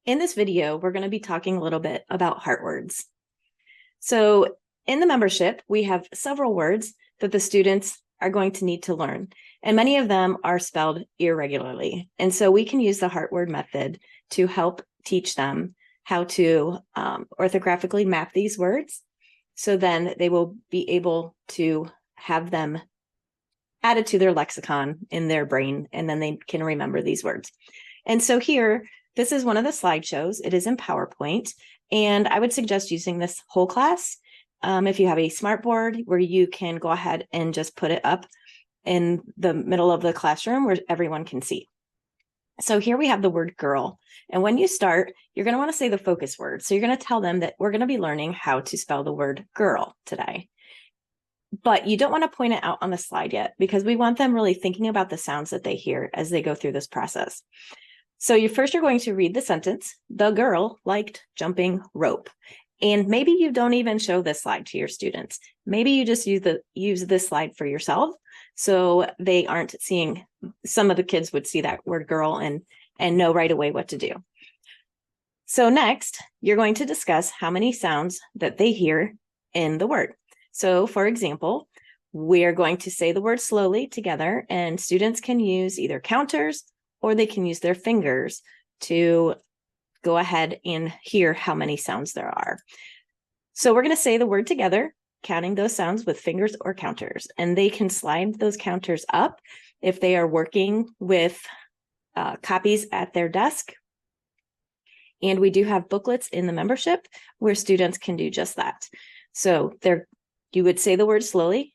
In this video, we're going to be talking a little bit about heart words. So in the membership, we have several words that the students are going to need to learn, and many of them are spelled irregularly. And so we can use the heart word method to help teach them how to orthographically map these words. So then they will be able to have them added to their lexicon in their brain, and then they can remember these words. And so here, this is one of the slideshows. It is in PowerPoint, and I would suggest using this whole class. If you have a smart board where you can go ahead and just put it up in the middle of the classroom where everyone can see. So here we have the word girl. And when you start, you're going to want to say the focus word. So you're going to tell them that we're going to be learning how to spell the word girl today. But you don't want to point it out on the slide yet, because we want them really thinking about the sounds that they hear as they go through this process. So you're going to read the sentence, the girl liked jumping rope. And maybe you don't even show this slide to your students. Maybe you just use this slide for yourself, so they aren't seeing, some of the kids would see that word girl and know right away what to do. So next, you're going to discuss how many sounds that they hear in the word. So for example, we're going to say the word slowly together, and students can use either counters or they can use their fingers to go ahead and hear how many sounds there are. So we're going to say the word together, counting those sounds with fingers or counters, and they can slide those counters up if they are working with copies at their desk. And we do have booklets in the membership where students can do just that. So you would say the word slowly,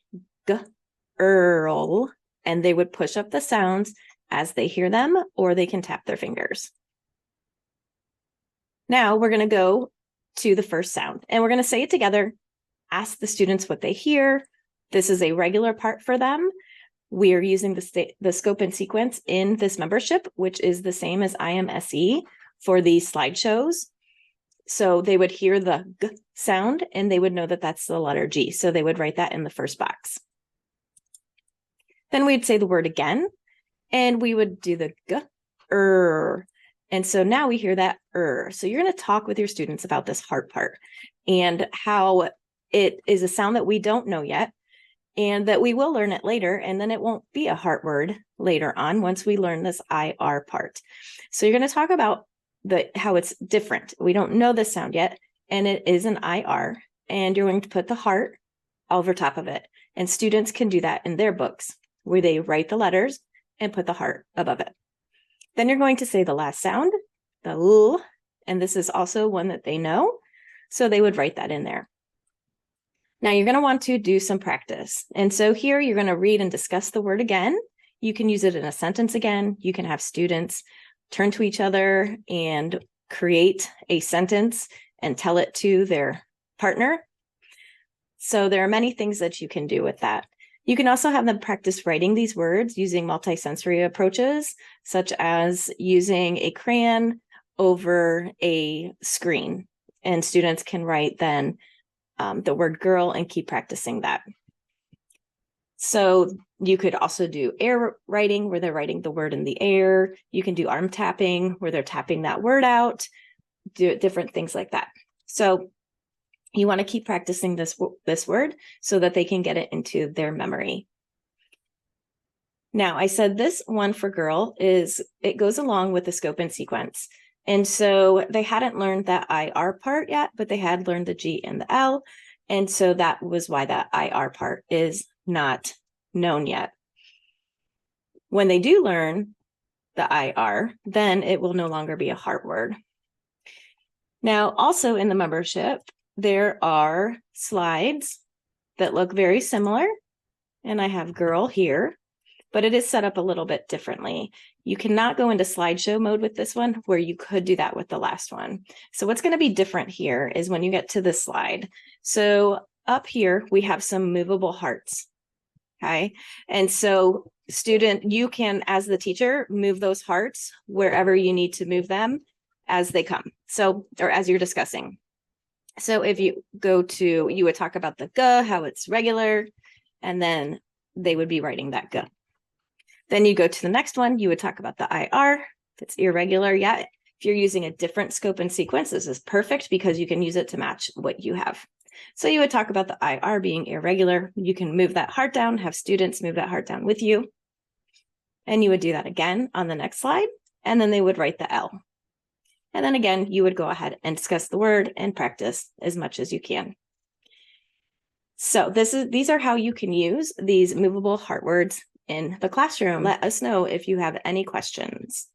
girl, and they would push up the sounds as they hear them, or they can tap their fingers. Now we're going to go to the first sound, and we're going to say it together. Ask the students what they hear. This is a regular part for them. We are using the scope and sequence in this membership, which is the same as IMSE for these slideshows. So they would hear the G sound, and they would know that that's the letter G. So they would write that in the first box. Then we'd say the word again, and we would do the G, And so now we hear that So you're going to talk with your students about this heart part and how it is a sound that we don't know yet, and that we will learn it later. And then it won't be a heart word later on once we learn this IR part. So you're going to talk about how it's different. We don't know this sound yet, and it is an IR, and you're going to put the heart over top of it. And students can do that in their books where they write the letters and put the heart above it. Then you're going to say the last sound, the L, and this is also one that they know, so they would write that in there. Now you're going to want to do some practice. And so here you're going to read and discuss the word again. You can use it in a sentence again. You can have students turn to each other and create a sentence and tell it to their partner. So there are many things that you can do with that. You can also have them practice writing these words using multisensory approaches, such as using a crayon over a screen. And students can write then the word girl and keep practicing that. So you could also do air writing, where they're writing the word in the air. You can do arm tapping, where they're tapping that word out, do different things like that. So you want to keep practicing this word so that they can get it into their memory. Now, I said this one for girl it goes along with the scope and sequence. And so they hadn't learned that IR part yet, but they had learned the G and the L. And so that was why that IR part is not known yet. When they do learn the IR, then it will no longer be a heart word. Now, also in the membership, there are slides that look very similar, and I have girl here, but it is set up a little bit differently. You cannot go into slideshow mode with this one, where you could do that with the last one. So what's going to be different here is when you get to this slide. So up here, we have some movable hearts. Okay. And so you can, as the teacher, move those hearts wherever you need to move them as they come. So, or as you're discussing. So if you you would talk about the G, how it's regular, and then they would be writing that G. Then you go to the next one, you would talk about the IR, if it's irregular, yeah, If you're using a different scope and sequence, this is perfect because you can use it to match what you have. So you would talk about the IR being irregular. You can move that heart down, have students move that heart down with you. And you would do that again on the next slide. And then they would write the L. And then again, you would go ahead and discuss the word and practice as much as you can. So these are how you can use these movable heart words in the classroom. Let us know if you have any questions.